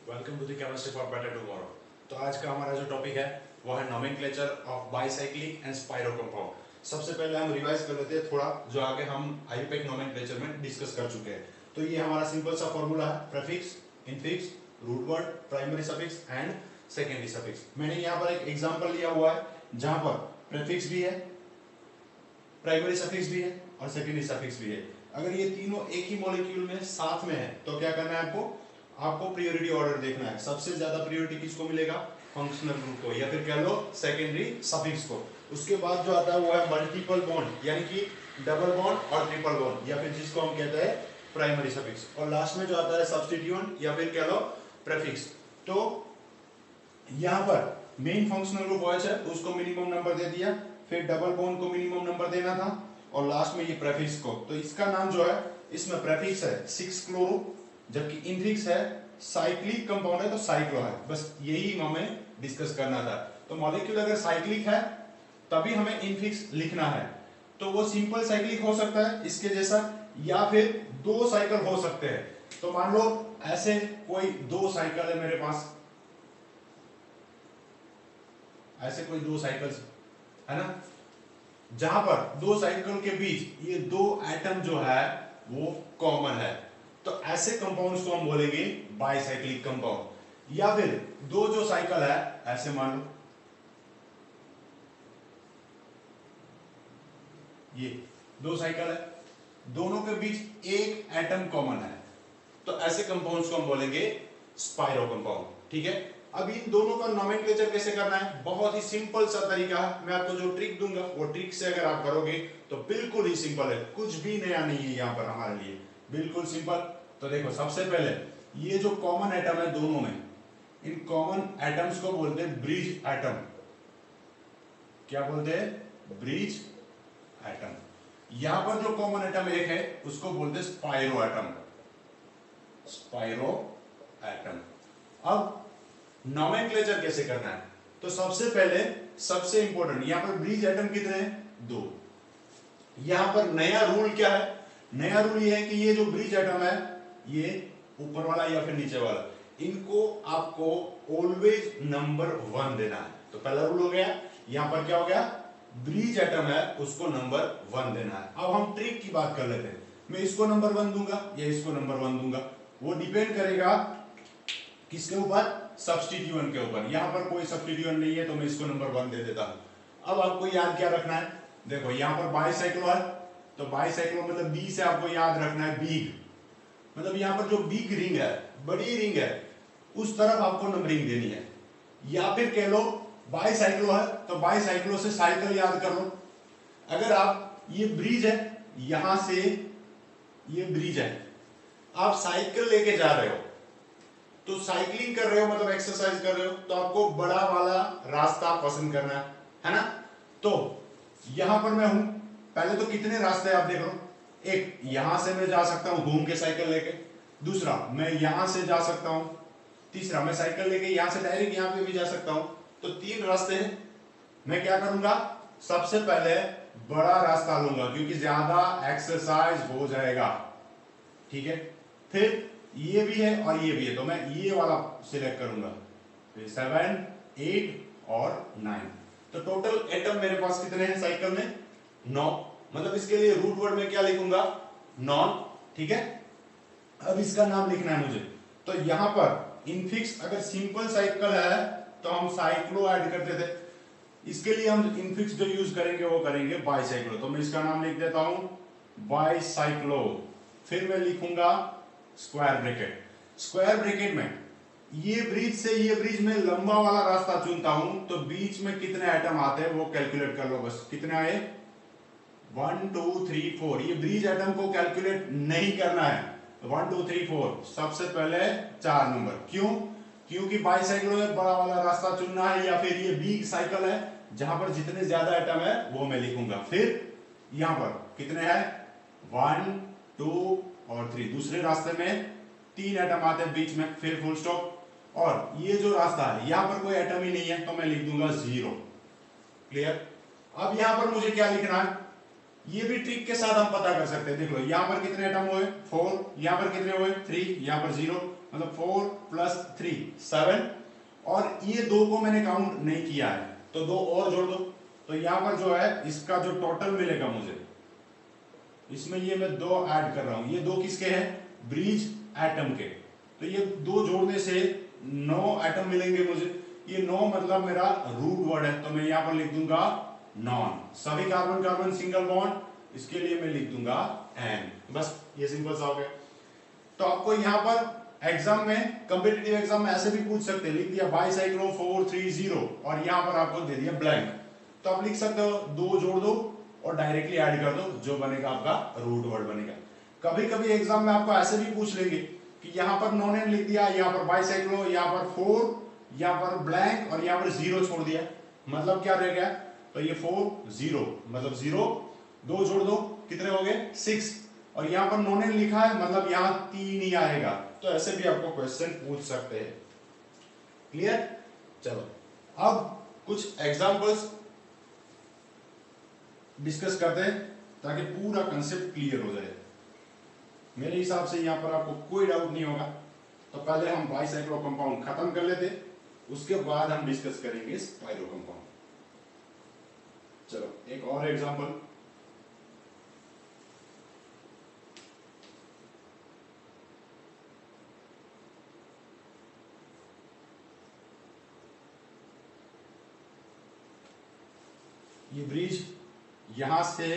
Welcome to the chemistry for better tomorrow. तो आज का हमारा जो टॉपिक है वो है nomenclature of bicyclic and spiro compound. सबसे पहले हम रिवाइज कर लेते हैं थोड़ा जो आगे हम आईयूपैक नोमेनक्लेचर में डिस्कस कर चुके हैं। तो ये हमारा सिंपल सा फॉर्मूला है, prefix, infix, root word, primary suffix and secondary suffix. मैंने यहाँ पर एक एग्जांपल लिया हुआ है जहां पर प्रीफिक्स भी है, प्राइमरी सफिक्स भी है और सेकेंडरी सफिक्स भी है। अगर ये तीनों एक ही मॉलिक्यूल में साथ में है तो क्या करना है आपको प्रायोरिटी ऑर्डर देखना है। सबसे ज्यादा प्रायोरिटी किसको मिलेगा? फंक्शनल ग्रुप को, या फिर कह लो सेकेंडरी सफिक्स को। उसके बाद जो आता है वो है मल्टीपल बॉन्ड, यानी कि डबल बॉन्ड और ट्रिपल बॉन्ड, या फिर जिसको हम कहते हैं प्राइमरी सफिक्स। और लास्ट में जो आता है सब्स्टिट्यूएंट या फिर कह लो प्रीफिक्स। तो यहाँ पर मेन फंक्शनल ग्रुप OH है, उसको मिनिमम नंबर दे दिया, फिर डबल बॉन्ड को मिनिमम नंबर देना था और लास्ट में ये प्रीफिक्स को। तो इसका नाम जो है, इसमें प्रीफिक्स है 6 क्लोरो, जबकि इनफिक्स है साइक्लिक कंपाउंड है तो साइक्लो है। बस यही हमें डिस्कस करना था। तो मॉलिक्यूल अगर साइक्लिक है तभी हमें इनफिक्स लिखना है। तो वो सिंपल साइक्लिक हो सकता है इसके जैसा, या फिर 2 साइकिल हो सकते हैं। तो मान लो ऐसे कोई 2 साइकिल है मेरे पास, ऐसे कोई 2 साइकिल्स है ना, जहां पर 2 साइकिल के बीच ये 2 एटम जो है वो कॉमन है। तो ऐसे कंपाउंड्स को हम बोलेंगे बाइसाइक्लिक कंपाउंड। या फिर 2 जो साइकिल है, ऐसे मान लो ये 2 साइकिल है, दोनों के बीच एक एटम कॉमन है, तो ऐसे कंपाउंड्स को हम बोलेंगे स्पाइरो कंपाउंड। ठीक है, अब इन दोनों का नोमेनक्लेचर कैसे करना है? बहुत ही सिंपल सा तरीका है। मैं आपको जो ट्रिक दूंगा वो ट्रिक से अगर आप करोगे तो बिल्कुल ही सिंपल है, कुछ भी नया नहीं है यहां पर हमारे लिए, बिल्कुल सिंपल। तो देखो, सबसे पहले ये जो कॉमन एटम है दोनों में, इन कॉमन एटम्स को बोलते हैं ब्रिज एटम। क्या बोलते हैं? Bridge atom. यहां पर जो कॉमन एटम एक है उसको बोलते हैं स्पाइरो एटम, स्पाइरो एटम। अब नोमेनक्लेचर कैसे करना है? तो सबसे पहले सबसे इंपॉर्टेंट, यहां पर ब्रिज एटम कितने हैं? 2। यहां पर नया रूल क्या है? नया रूल ये है कि ये जो ब्रिज एटम है, ये ऊपर वाला या फिर नीचे वाला, इनको आपको ऑलवेज नंबर 1 देना है। तो पहला रूल हो गया। यहां पर क्या हो गया? ब्रिज एटम है उसको नंबर 1 देना है। अब हम ट्रिक की बात कर लेते हैं। मैं इसको नंबर 1 दूंगा या इसको नंबर 1 दूंगा, वो डिपेंड करेगा किसके ऊपर? सब्स्टिट्यूएंट के ऊपर। यहां पर कोई सब्स्टिट्यूएंट नहीं है तो मैं इसको नंबर 1 दे देता हूं। अब आपको याद क्या रखना है? देखो, यहां पर बाइसाइक्लो है, तो बाइसाइक्लो मतलब बी से आपको याद रखना है बिग, मतलब यहां पर जो बिग रिंग है, बड़ी रिंग है, उस तरफ आपको नंबरिंग देनी है। या फिर कह लो बाइसाइक्लो है तो बाइसाइक्लो से साइकिल याद कर लो। अगर आप, ये ब्रिज है, यहां से ये ब्रिज है, आप साइकिल लेके जा रहे हो तो साइकिलिंग कर रहे हो मतलब एक्सरसाइज कर रहे हो, तो आपको बड़ा वाला रास्ता पसंद करना है ना। तो यहां पर मैं हूं, पहले तो कितने रास्ते आप देख लो, एक यहां से मैं जा सकता हूं घूम के साइकिल लेके, दूसरा मैं यहां से जा सकता हूं, तीसरा मैं साइकिल लेके यहां से डायरेक्ट यहां पे भी जा सकता हूं। तो 3 रास्ते हैं। मैं क्या करूंगा? सबसे पहले बड़ा रास्ता लूंगा क्योंकि ज्यादा एक्सरसाइज हो जाएगा। ठीक है, फिर ये भी है और ये भी है तो मैं ये वाला सिलेक्ट करूंगा। 7, 8 और 9। तो टोटल एटम मेरे पास कितने हैं साइकिल में? 9। मतलब इसके लिए रूट वर्ड में क्या लिखूंगा? नॉन। ठीक है, अब इसका नाम लिखना है मुझे। तो यहां पर इनफिक्स, अगर सिंपल साइकिल है तो हम साइक्लो ऐड करते थे, इसके लिए हम इनफिक्स जो यूज करेंगे वो करेंगे बाइसाइक्लो। तो मैं इसका नाम लिख देता हूं बाइसाइक्लो। फिर मैं लिखूंगा स्क्वायर ब्रैकेट। स्क्वायर ब्रैकेट में ये ब्रिज से ये ब्रिज में लंबा वाला रास्ता चुनता हूं, तो बीच में कितने एटम आते हैं वो कैलकुलेट कर लो। बस कितने आए? 1 2 3 4। ये ब्रिज एटम को कैलकुलेट नहीं करना है। 1 2 3 4, सबसे पहले 4 नंबर। क्यों? क्योंकि बाइसाइक्लो में बड़ा वाला रास्ता चुनना है, या फिर ये बिग साइकिल है जहां पर जितने ज्यादा एटम है वो मैं लिखूंगा। फिर यहां पर कितने हैं? 1 2 और 3। दूसरे रास्ते में 3 एटम आते हैं बीच में, फिर फुल स्टॉप। और ये जो रास्ता है यहां पर कोई एटम ही नहीं है तो मैं लिख दूंगा 0। क्लियर? अब यहां पर मुझे क्या लिखना है? ये भी ट्रिक के साथ हम पता कर सकते हैं। देख लो यहाँ पर कितने एटम हुए 4, यहाँ पर कितने हुए 3, यहाँ पर 0, मतलब 4 प्लस 3 7, और ये दो को मैंने काउंट नहीं किया है तो दो और जोड़ दो, तो यहाँ पर जो है इसका जो टोटल मिलेगा मुझे, इसमें ये मैं दो ऐड कर रहा हूं, ये दो किसके हैं ब्रिज एटम के, तो ये दो जोड़ने से 9 एटम मिलेंगे मुझे। ये 9 मतलब मेरा रूट वर्ड है, तो मैं यहाँ पर लिख दूंगा नॉन। सभी कार्बन कार्बन सिंगल बॉन्ड, इसके लिए मैं लिख दूंगा एन। बस ये सिंपल सा हो गया। तो आपको यहाँ पर एग्जाम में, कॉम्पिटिटिव एग्जाम में ऐसे भी पूछ सकते हैं, लिख दिया बाईसाइक्लो 430 और यहाँ पर आपको दे दिया ब्लैंक, तो आप लिख सकते हो दो जोड़ दो और डायरेक्टली ऐड कर दो, जो बनेगा आपका रूट वर्ड बनेगा। कभी कभी एग्जाम में आपको ऐसे भी पूछ लेंगे कि यहाँ पर नॉन एन लिख दिया, यहाँ पर बाईसाइक्लो, यहाँ पर 4, यहाँ पर ब्लैंक और यहाँ पर 0 छोड़ दिया, मतलब क्या रह गया, तो ये 4 0 मतलब 0, दो जोड़ दो कितने हो गए 6, और यहाँ पर नॉन एन लिखा है मतलब यहाँ 3 ही आएगा। तो ऐसे भी आपको क्वेश्चन पूछ सकते हैं। क्लियर? चलो अब कुछ एग्जांपल्स डिस्कस करते हैं ताकि पूरा कंसेप्ट क्लियर हो जाए। मेरे हिसाब से यहाँ पर आपको कोई डाउट नहीं होगा। तो पहले हम बाईसाइक्लो कंपाउंड खत्म कर लेते, उसके बाद हम डिस्कस करेंगे स्पाइरो कंपाउंड। चलो एक और एग्जांपल, ये ब्रिज यहां से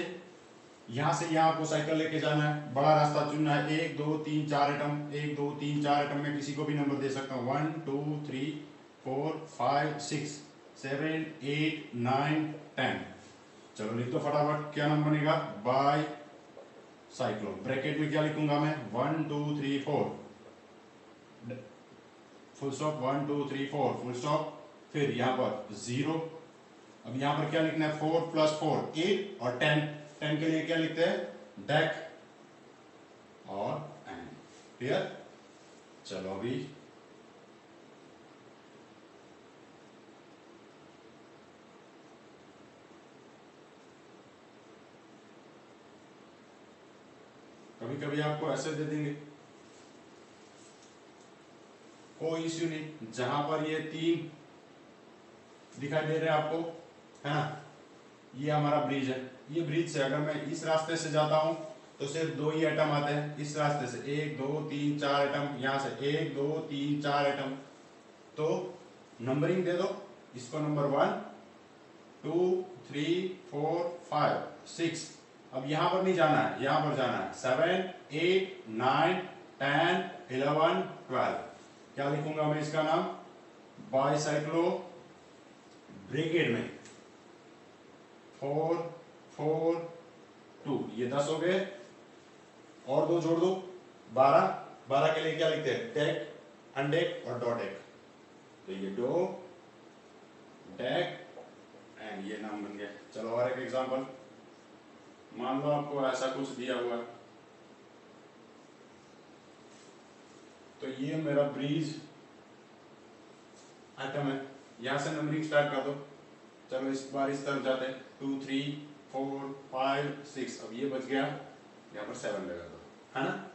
यहां आपको साइकिल लेके जाना है, बड़ा रास्ता चुनना है, 1 2 3 4 एटम, 1 2 3 4 एटम में किसी को भी नंबर दे सकता हूं, 1 2 3 4 5 6 7 8 9 10। चलो लिख दो फटाफट, क्या नाम बनेगा बाई साइक्लो। ब्रैकेट में क्या लिखूंगा मैं 1 2 3 4 फुल स्टॉप, 1 2 3 4 फुल स्टॉप, फिर यहाँ पर 0। अब यहाँ पर क्या लिखना है 4 प्लस 4 8 और 10, 10 के लिए क्या लिखते हैं डेक और एन। क्लियर? चलो अभी कभी कभी आपको ऐसे दे देंगे, कोई इश्यू नहीं, जहां पर ये 3 दिखाई दे रहे हैं आपको, है ना, ये हमारा ब्रिज है। ये ब्रिज से अगर मैं इस रास्ते से जाता हूं तो सिर्फ 2 ही एटम आते हैं, इस रास्ते से 1 2 3 4 एटम, यहां से 1 2 3 4 एटम। तो नंबरिंग दे दो, इसको नंबर 1 2 3 4 5 6। अब यहां पर नहीं जाना है, यहां पर जाना है 7 8 9 10 11 12। क्या लिखूंगा मैं इसका नाम बाईसाइक्लो, ब्रैकेट में 4 4 2, ये 10 हो गए, और दो जोड़ दो 12, 12 के लिए क्या लिखते हैं डेक, अनडेक और डॉट डेक, तो ये डो डेक एंड ये नाम बन गया। चलो और एक एग्जांपल, मान लो आपको ऐसा कुछ दिया हुआ, तो ये मेरा ब्रिज एटम है, यहां से नंबरिंग स्टार्ट कर दो। चलो इस बार इस तरफ जाते हैं 2 3 4 5 6, अब ये बच गया, यहाँ पर 7 लगा दो, है ना।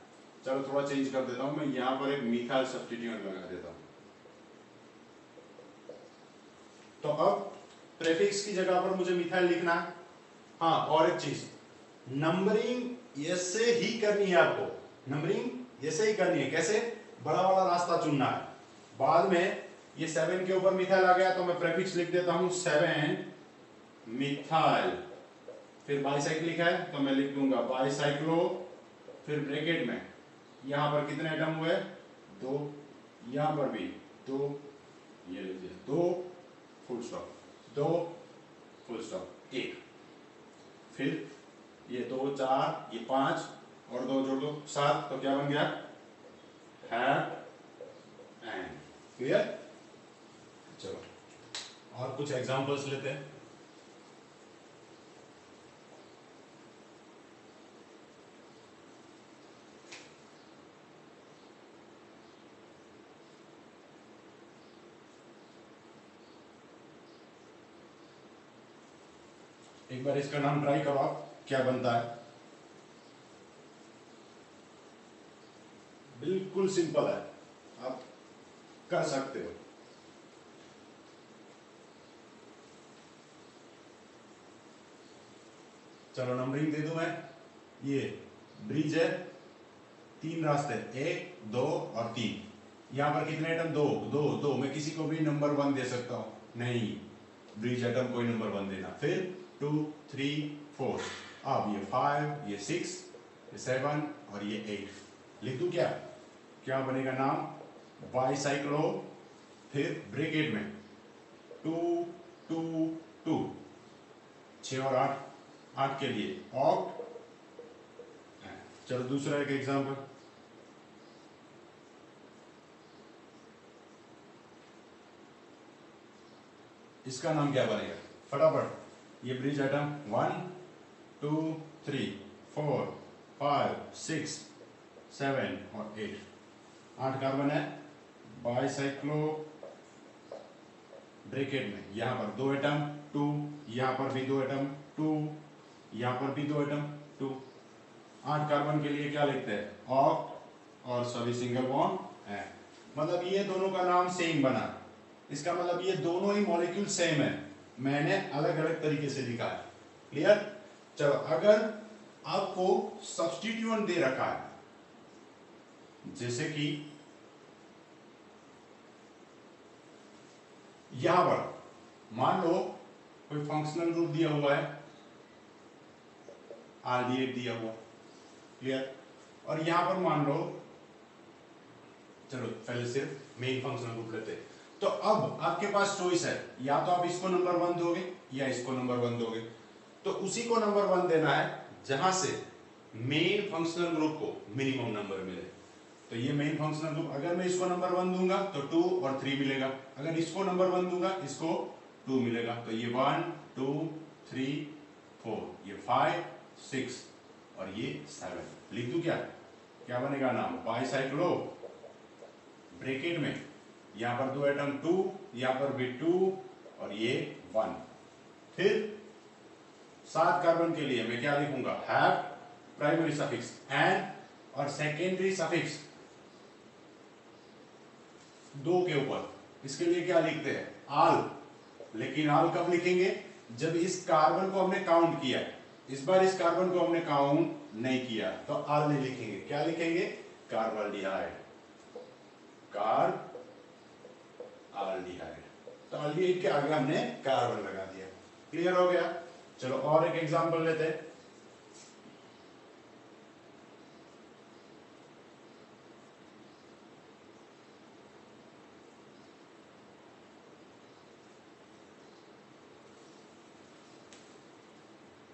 चलो थोड़ा चेंज कर देता हूं मैं, यहाँ पर एक मिथाइल सब्स्टिट्यूएंट लगा देता हूं। तो अब प्रेफिक्स की जगह पर मुझे मिथाइल लिखना है। हाँ और एक चीज, नंबरिंग ऐसे ही करनी है आपको, नंबरिंग ऐसे ही करनी है। कैसे? बड़ा वाला रास्ता चुनना है। बाद में ये 7 के ऊपर मिथाइल आ गया तो मैं प्रेफिक्स लिख देता हूं 7 मिथाइल, फिर बाईसाइक्लिक है तो मैं लिख दूंगा बाईसाइक्लो, फिर ब्रैकेट में यहां पर कितने एटम हुए 2, यहां पर भी 2, ये लिख दिया 2 फुल स्टॉप, 2 फुल स्टॉप 1, फिर ये 2 4 ये 5 और 2 जोड़ दो 7, तो क्या बन गया हैव एंड। क्लियर? चलो और कुछ एग्जांपल्स लेते हैं। एक बार इसका नाम ट्राई करो आप, क्या बनता है? बिल्कुल सिंपल है, आप कर सकते हो। चलो नंबरिंग दे दूं मैं। ये ब्रिज है, 3 रास्ते, 1 2 और 3। यहां पर कितने आइटम? 2 2 2। मैं किसी को भी नंबर 1 दे सकता हूं? नहीं, ब्रिज आइटम कोई नंबर 1 देना। फिर 2 3 4, अब ये 5, ये 6, ये 7 और ये 8। लिख दूं क्या? क्या बनेगा नाम? बाईसाइक्लो। फिर ब्रैकेट में 2 2 2, 6 और 8, 8 के लिए ऑक्ट। चलो दूसरा एक एग्जांपल। इसका नाम क्या बनेगा? फटाफट। ये ब्रिज आइटम 1 2 3 4 5 6 7 और 8, 8 कार्बन है। बाईसाइक्लो ब्रैकेट में यहां पर 2 एटम 2, यहां पर भी 2 एटम 2, यहां पर भी 2 एटम 2। 8 कार्बन के लिए क्या लिखते हैं? ऑक्ट और सभी सिंगल बॉन्ड है। मतलब ये दोनों का नाम सेम बना, इसका मतलब ये दोनों ही मॉलिक्यूल सेम है, मैंने अलग अलग तरीके से लिखा है। क्लियर? चलो, अगर आपको सब्स्टिट्यूएंट दे रखा है, जैसे कि यहां पर मान लो कोई फंक्शनल ग्रुप दिया हुआ है, आरडीएट दिया हुआ। क्लियर? और यहां पर मान लो, चलो पहले सिर्फ मेन फंक्शनल ग्रुप लेते हैं। तो अब आपके पास चॉइस है, या तो आप इसको नंबर 1 दोगे या इसको नंबर 1 दोगे। तो उसी को नंबर 1 देना है जहां से मेन फंक्शनल ग्रुप को मिनिमम नंबर मिले। तो ये मेन फंक्शनल ग्रुप, अगर मैं इसको नंबर 1 दूंगा तो 2 और 3 मिलेगा, अगर इसको नंबर 1 दूंगा इसको 2 मिलेगा। तो ये 1 2 3 4, ये 5 6 और ये 7। लिख दूं क्या? क्या बनेगा नाम? बाईसाइक्लो ब्रैकेट में यहां पर 2 एटम 2, यहां पर भी 2 और ये 1। फिर 7 कार्बन के लिए मैं क्या लिखूंगा? हैव, प्राइमरी सफिक्स एंड और सेकेंडरी सफिक्स 2 के ऊपर, इसके लिए क्या लिखते हैं? आल। लेकिन आल कब लिखेंगे? जब इस कार्बन को हमने काउंट किया है। इस बार इस कार्बन को हमने काउंट नहीं किया तो आल नहीं लिखेंगे। क्या लिखेंगे? कार्बल्डिहाइड, कार्बल्डिहाइड। तो अल्डिहाइड के आगे हमने कार्बन लगा दिया। क्लियर हो गया? चलो और एक एग्जांपल लेते हैं।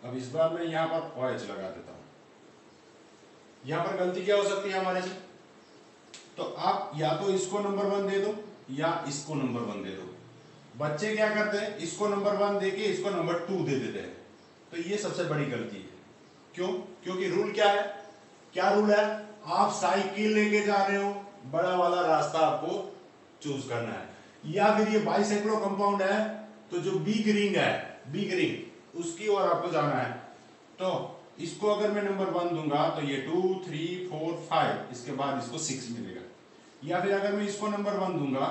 अब इस बार मैं यहां पर OH लगा देता हूं। यहां पर गलती क्या हो सकती है हमारे से? तो आप या तो इसको नंबर 1 दे दो या इसको नंबर 1 दे दो। बच्चे क्या करते हैं? इसको नंबर 1 देके इसको नंबर 2 दे देते हैं। तो ये सबसे बड़ी गलती है। क्यों? क्योंकि रूल क्या है? क्या रूल है? आप साइकिल लेके जा रहे हो, बड़ा वाला रास्ता आपको चूज करना है। या फिर ये बाइसाइक्लो कंपाउंड है, तो जो बिग रिंग है, बिग रिंग, उसकी ओर आपको जाना है। तो इसको अगर मैं नंबर 1 दूंगा तो ये 2 3 4 5, इसके बाद इसको 6 मिलेगा। या फिर अगर मैं इसको नंबर 1 दूंगा,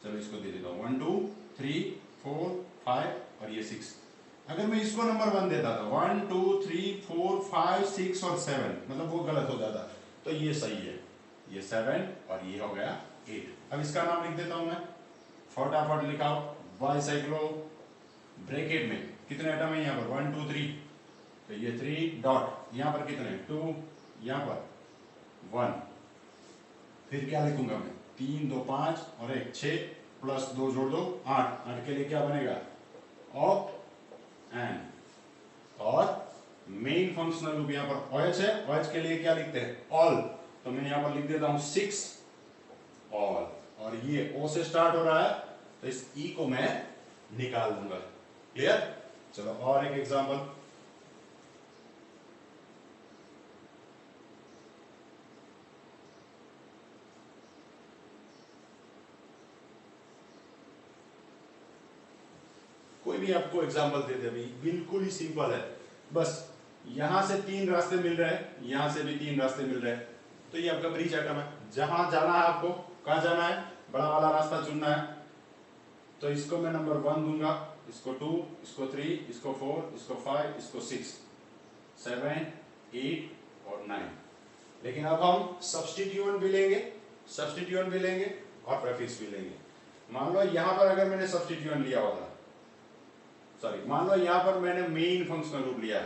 चलो इसको दे देता हूं 1 2 3 4 5 और ये 6। अगर मैं इसको नंबर 1 देता था 1 2 3 4 5 6 और 7, मतलब वो गलत हो जाता। तो ये सही है, ये 7 और ये हो गया 8। अब इसका नाम लिख देता हूं मैं, फटाफट लिखाओ। बाइसाइक्लो ब्रैकेट में कितने एटम है यहां पर? 1 2 3, तो ये 3 डॉट, यहां पर कितने? 2, यहां पर 1। फिर क्या लिखूंगा मैं? 3 2 5 और 1 6 प्लस 2 जोड़ दो 8। 8 के लिए क्या बनेगा? ऑक्ट एंड, और मेन फंक्शनल ग्रुप यहां पर OH है, OH के लिए क्या लिखते हैं? ऑल। तो मैं यहां पर लिख देता हूं 6 ऑल, और ये O से स्टार्ट हो रहा है तो इस E को मैं निकाल दूंगा। क्लियर? चलो और एक एग्जांपल। कोई भी आपको एग्जांपल दे दे, अभी बिल्कुल ही सिंपल है, बस यहां से 3 रास्ते मिल रहे हैं, यहां से भी 3 रास्ते मिल रहे हैं, तो ये आपका ब्रिज एटम है। जहां जाना है आपको, कहां जाना है, बड़ा वाला रास्ता चुनना है, तो इसको मैं नंबर 1 दूंगा, इसको 2, इसको 3, इसको 4, इसको 5, इसको 6, 7, 8 और 9। लेकिन अब हम सब्स्टिट्यूएंट भी लेंगे, सब्स्टिट्यूएंट भी लेंगे और प्रीफिक्स भी लेंगे। मान लो यहां पर अगर मैंने सब्स्टिट्यूएंट लिया होता, सॉरी मान लो यहां पर मैंने मेन फंक्शनल ग्रुप लिया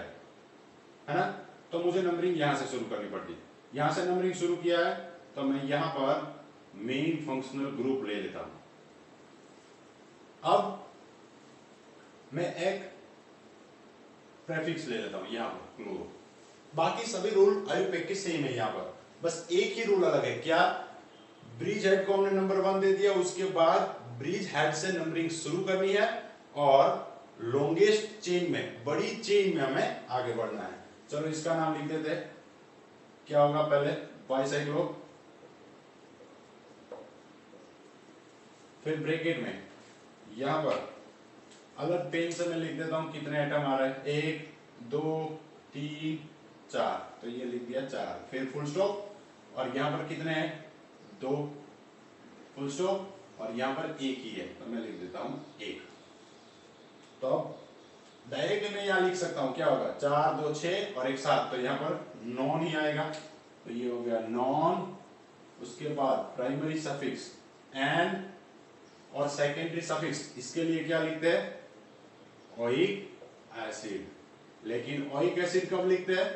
है ना, तो मुझे नंबरिंग यहां से शुरू करनी पड़ती। यहां से नंबरिंग शुरू किया है तो मैं यहां पर मेन फंक्शनल ग्रुप ले लेता हूं। अब मैं एक प्रीफिक्स ले लेता हूं यहां पर क्लोरो। बाकी सभी रूल आयुपेक के सेम है यहां पर, बस एक ही रूल अलग है। क्या, ब्रिज हेड को हमने नंबर 1 दे दिया, उसके बाद ब्रिज हेड से नंबरिंग शुरू करनी है और लॉन्गेस्ट चेन में, बड़ी चेन में हमें आगे बढ़ना है। चलो इसका नाम लिख देते हैं, क्या होगा पहले बाइसाइक्लो, फिर ब्रैकेट में यहां पर अलग पेन से मैं लिख देता हूं कितने एटम आ रहे हैं, 1 2 3 4, तो ये लिख दिया 4, फिर फुल स्टॉप, और यहां पर कितने हैं, 2 फुल स्टॉप, और यहां पर एक ही है तो मैं लिख देता हूं 1। तो डायरेक्टली मैं यहां लिख सकता हूं क्या होगा, 4 2 6 और 1 7, तो यहां पर नॉन ही आएगा, तो ये हो गया नॉन। उसके बाद प्राइमरी सफिक्स एन और सेकेंडरी सफिक्स, इसके लिए क्या लिखते हैं, ओइक एसिड। लेकिन ओइक एसिड कब लिखते हैं,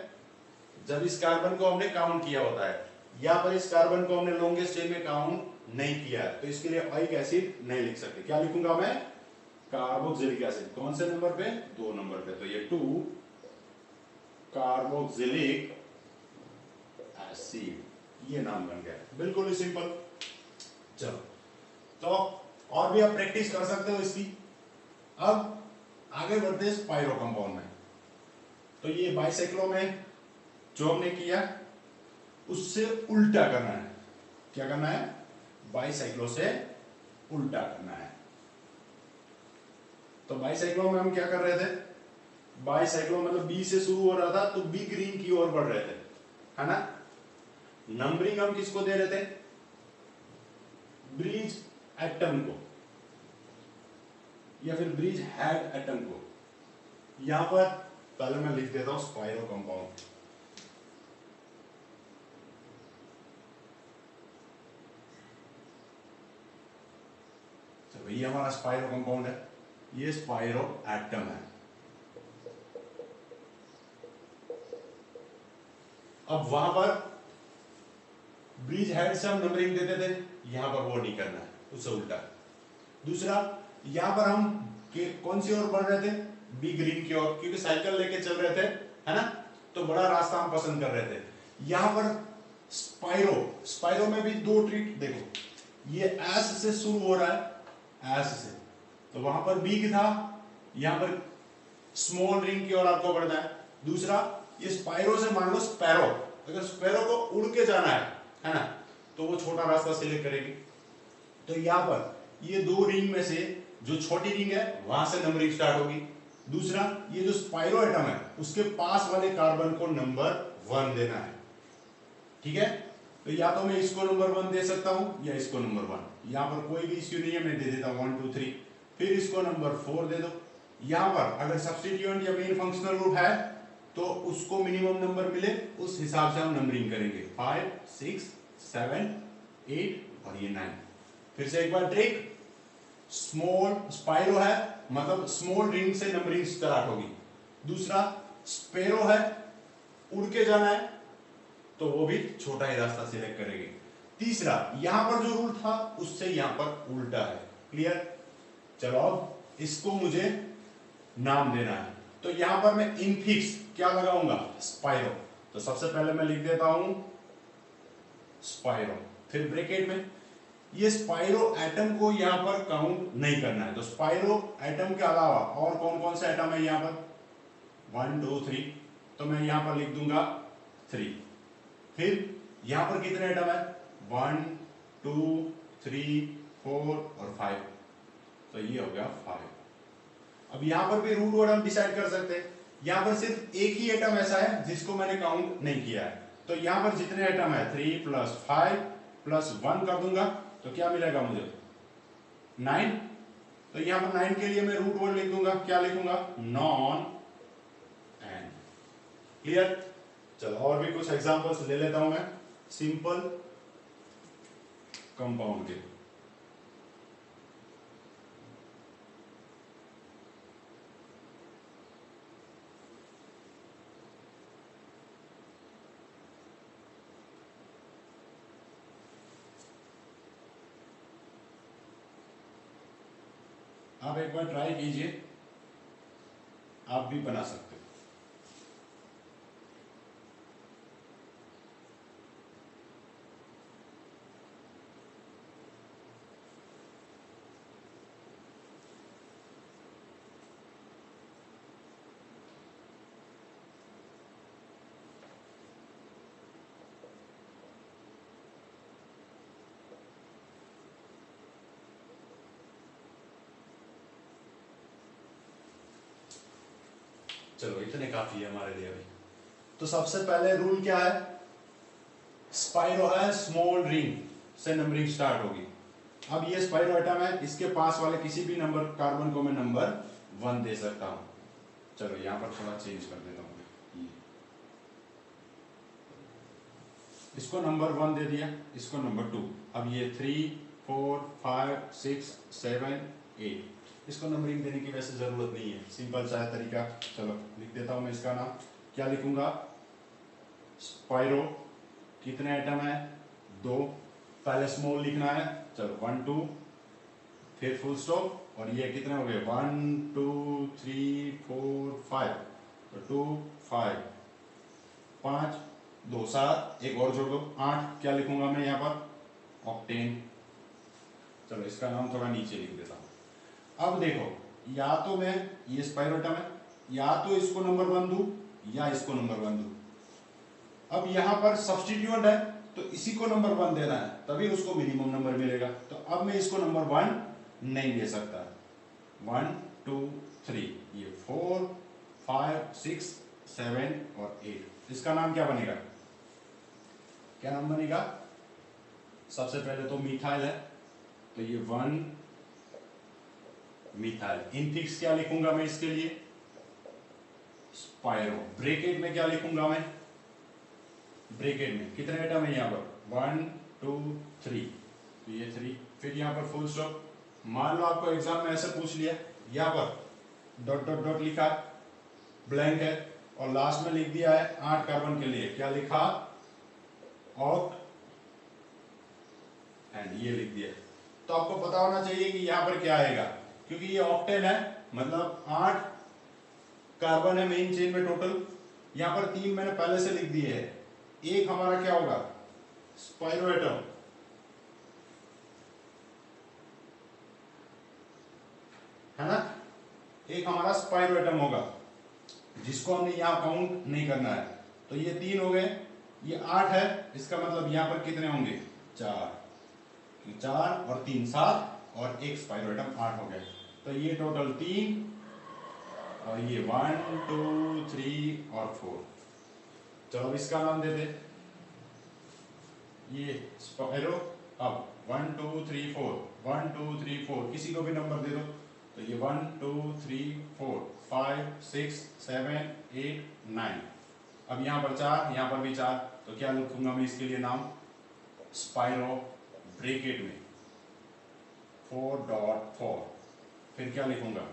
जब इस कार्बन को हमने काउंट किया होता है। यहां पर इस कार्बन को हमने लॉन्गेस्ट चेन में काउंट नहीं किया है, तो इसके लिए ओइक एसिड नहीं लिख सकते। क्या लिखूंगा मैं, कार्बोक्सिलिक एसिड। कौन से नंबर पे, 2 नंबर पे, तो ये 2 कार्बोक्सिलिक एसिड, ये नाम बन गया, बिल्कुल ही सिंपल। चलो, तो और भी आप प्रैक्टिस कर सकते हो इसकी। अब आगे बढ़ते हैं स्पाइरो कंपाउंड में। तो ये बाइसाइक्लो में जो हमने किया उससे उल्टा करना है। क्या करना है, बाइसाइक्लो से उल्टा करना है। तो बाइसाइक्लो में हम क्या कर रहे थे, बाइसाइक्लो मतलब बी से शुरू हो रहा था तो बी ग्रीन की ओर बढ़ रहे थे, है ना। नंबरिंग हम किसको दे रहे थे, ब्रिज एटम को या फिर ब्रिज हेड एटम को। यहां पर पहले मैं लिख देता हूं स्पाइरो कंपाउंड। तो ये हमारा स्पाइरो कंपाउंड है, ये स्पाइरो एटम है। अब वहां पर ब्रिज हेड से हम नंबरिंग देते थे, यहां पर वो नहीं करना है, उससे उल्टा। दूसरा, यहां पर हम कौन सी ओर बढ़ रहे थे, बी ग्रीन की ओर, क्योंकि साइकिल लेके चल रहे थे, है ना, तो बड़ा रास्ता हम पसंद कर रहे थे। यहां पर स्पाइरो, स्पाइरो में भी 2 ट्रिक देखो, ये एस से शुरू हो रहा है, एस से, तो वहां पर बी था, यहां पर स्मॉल रिंग की ओर आपको बढ़ना है। दूसरा, ये स्पाइरो से मान लो स्पैरो, अगर स्पैरो को उड़ के जाना है ना, तो वो छोटा रास्ता सिलेक्ट करेगी। तो यहां पर ये 2 रिंग में से जो छोटी रिंग है वहां से नंबरिंग स्टार्ट होगी। दूसरा, ये जो स्पाइरो एटम है उसके पास वाले कार्बन को नंबर 1 देना है, ठीक है। तो या तो मैं इसको नंबर 1 दे सकता हूं या इसको नंबर 1, यहां पर कोई भी इश्यू नहीं है, मैं दे देता हूं 1 2 3, फिर इसको नंबर 4 दे दो। यहां पर अगर सब्स्टिट्यूएंट या मेन फंक्शनल ग्रुप है तो उसको मिनिमम नंबर मिले उस हिसाब से हम नंबरिंग करेंगे, 5 6 7 8 और ये 9। फिर से एक बार ट्रिक, स्मॉल स्पाइरो है मतलब स्मॉल रिंग से नंबरिंग स्टार्ट होगी। दूसरा, स्पेरो है, उड़ के जाना है, तो वो भी छोटा ही रास्ता सिलेक्ट करेगी। तीसरा, यहां पर जो रूल था उससे यहां पर उल्टा है, क्लियर। चलो अब इसको मुझे नाम देना है, तो यहां पर मैं इनफिक्स क्या लगाऊंगा, स्पाइरो। तो सबसे पहले मैं लिख देता हूं स्पाइरो, फिर ब्रैकेट में ये स्पाइरो एटम को यहां पर काउंट नहीं करना है, तो स्पाइरो एटम के अलावा और कौन कौन से एटम है यहां पर, 1 2 3, तो मैं यहां पर लिख दूंगा 3। फिर यहां पर कितने एटम है, 1 2 3 4 और 5, तो ये हो गया 5। अब यहां पर भी रूट वर्ड हम डिसाइड कर सकते हैं, यहां पर सिर्फ एक ही एटम ऐसा है जिसको मैंने काउंट नहीं किया है, तो यहां पर जितने एटम है 3 + 5 + 1 कर दूंगा तो क्या मिलेगा मुझे 9। तो यहां पर 9 के लिए मैं रूट वर्ड लिख दूंगा, क्या लिखूंगा नॉन एंड। क्लियर। चलो और भी कुछ एग्जांपल्स ले लेता हूं मैं सिंपल कंपाउंड के। आप एक बार ट्राई कीजिए, आप भी बना सकते हो। चलो इतने काफी है हमारे लिए अभी। तो सबसे पहले रूल क्या है, स्पाइरो है स्मॉल रिंग से नंबरिंग स्टार्ट होगी। अब ये स्पाइरो एटम है, इसके पास वाले किसी भी नंबर कार्बन को मैं नंबर 1 दे सकता हूं। चलो यहां पर थोड़ा चेंज कर देता हूं, इसको नंबर 1 दे दिया, इसको नंबर 2। अब ये 3 4 5 6 7 8, इसको नंबरिंग देने की वैसे जरूरत नहीं है, सिंपल सा है तरीका। चलो लिख देता हूं मैं इसका नाम, क्या लिखूंगा स्पाइरो। कितने एटम है 2, पहले स्मॉल लिखना है। चलो 1 2 फिर फुल स्टॉप, और ये कितने हो गए 1 2 3 4 5, तो 2 5 5 2 7, एक और जोड़ दो 8, क्या लिखूंगा मैं यहाँ पर ऑक्टेन। चलो इसका नाम थोड़ा नीचे लिख देता हूं। अब देखो या तो मैं ये स्पाइरो एटम है, या तो इसको नंबर 1 दूं या इसको नंबर 1 दूं। अब यहां पर सब्स्टिट्यूएंट है तो इसी को नंबर 1 देना है, तभी उसको मिनिमम नंबर मिलेगा। तो अब मैं इसको नंबर 1 नहीं दे सकता। 1 2 3, ये 4 5 6 7 और 8, इसका नाम क्या बनेगा, क्या नाम बनेगा। सबसे पहले तो मिथाइल है, तो ये 1 मिथाइल। इनफिक्स क्या लिखूंगा मैं इसके लिए स्पाइरो। ब्रैकेट में क्या लिखूंगा मैं, ब्रैकेट में कितने एटम है यहाँ पर 1 2 3, तो ये 3, फिर यहाँ पर फुल स्टॉप। मान लो आपको एग्जाम में ऐसे पूछ लिया, यहाँ पर डॉट डॉट डॉट लिखा ब्लैंक है, और लास्ट में लिख दिया है 8 कार्बन के लिए, क्या लिखा ऑक्ट एंड ये लिख दिया। तो आपको पता होना चाहिए कि यहाँ पर क्या आएगा, क्योंकि ये ऑक्टेन है, मतलब 8 कार्बन है मेन चेन में टोटल। यहाँ पर 3 मैंने पहले से लिख दिए है, एक हमारा क्या होगा स्पाइरो एटम, है ना, एक हमारा स्पाइरो एटम होगा जिसको हमने यहाँ काउंट नहीं करना है। तो ये 3 हो गए, ये 8 है, इसका मतलब यहाँ पर कितने होंगे 4, 4 और 3 7, और एक स्पाइरो एटम 8 हो गए। तो ये टोटल 3, और ये 1 2 3 और 4। चलो इसका नाम दे दे ये स्पाइरो। अब 1 2 3 4, 1 2 3 4, किसी को भी नंबर दे दो। तो ये 1 2 3 4 5 6 7 8 9, अब यहाँ पर 4, यहाँ पर भी 4, तो क्या लिखूंगा मैं इसके लिए नाम स्पाइरो। ब्रैकेट में 4.4, फिर क्या लिखूंगा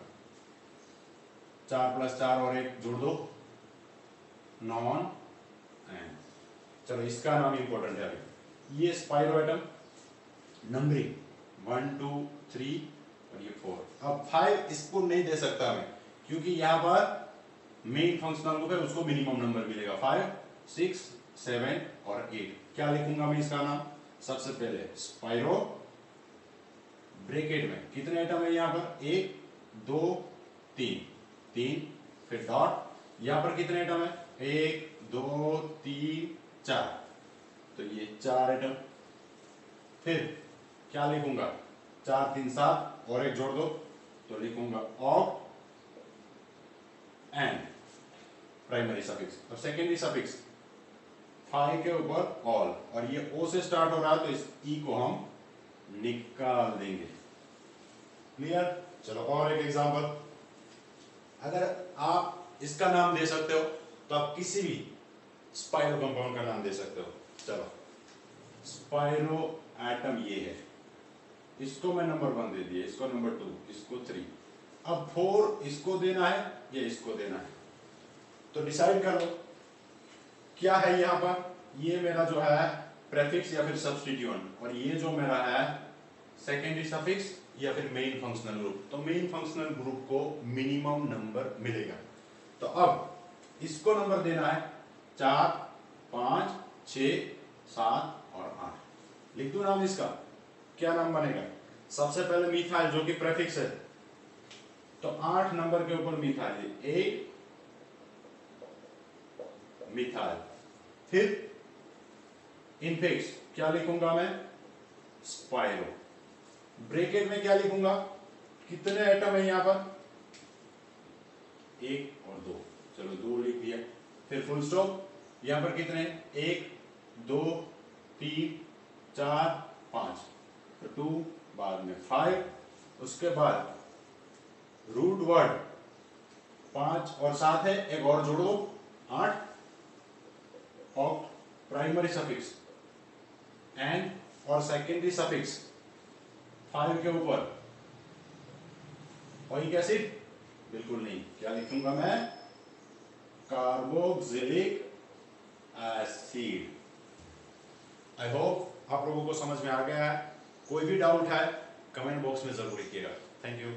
4 + 4 और 1 जोड़ दो नॉन एंड। चलो इसका नाम इंपॉर्टेंट है अभी, ये स्पाइरो एटम नंबरिंग 1 2 3 और ये 4। अब 5 इसको नहीं दे सकता मैं, क्योंकि यहां पर मेन फंक्शनल ग्रुप है, उसको मिनिमम नंबर मिलेगा 5 6 7 और 8। क्या लिखूंगा मैं इसका नाम, सबसे पहले स्पाइरो, ब्रैकेट में कितने एटम है यहां पर 1 2 3, फिर डॉट, यहां पर कितने एटम है 1 2 3 4, तो ये 4 एटम। फिर क्या लिखूंगा 4 3 7 और 1 जोड़ दो, तो लिखूंगा ऑफ एंड। प्राइमरी सफिक्स, और सेकेंडरी सफिक्स फाइव के ऊपर ऑल, और ये ओ से स्टार्ट हो रहा है तो इस ई को हम निकाल देंगे। क्लियर? चलो और एक एग्जांपल, अगर आप इसका नाम दे सकते हो तो आप किसी भी स्पाइरो कंपाउंड का नाम दे सकते हो। चलो स्पाइरो एटम ये है, इसको मैं नंबर 1 दे दिया, इसको नंबर 2, इसको 3, अब 4 इसको देना है या इसको देना है, तो डिसाइड कर लो क्या है यहाँ पर। ये मेरा जो है प्रेफिक्स या फिर सब्स्टिट्यूएंट, और ये जो मेरा है सेकेंडरी सफिक्स या फिर मेन फंक्शनल ग्रुप। तो मेन फंक्शनल ग्रुप को मिनिमम नंबर मिलेगा। तो अब इसको नंबर देना है 4, 5, 6, 7 और 8। लिख दूं नाम इसका, क्या नाम बनेगा? सबसे पहले मिथाइल जो कि प्रेफिक्स है, तो 8 नंबर के ऊपर मिथाइल, 8 मिथाइल। फिर इनफिक्स क्या लिखूंगा मैं? स्पाइरो। ब्रैकेट में क्या लिखूंगा? कितने एटम है यहां पर? 1 और 2, चलो 2 लिख दिया। फिर फुल स्टॉप, यहां पर कितने? 1, 2, 3, 4, 5, तो 2, बाद में 5, उसके बाद रूट वर्ड 5 और 7 है, एक और जोड़ दो 8, और प्राइमरी सफिक्स एन और सेकेंडरी सफिक्स 5 के ऊपर ओइक एसिड, बिल्कुल नहीं, क्या लिखूंगा मैं? Carboxylic acid. आई होप आप लोगों को समझ में आ गया है। कोई भी डाउट है कमेंट बॉक्स में जरूर लिखिएगा। Thank you.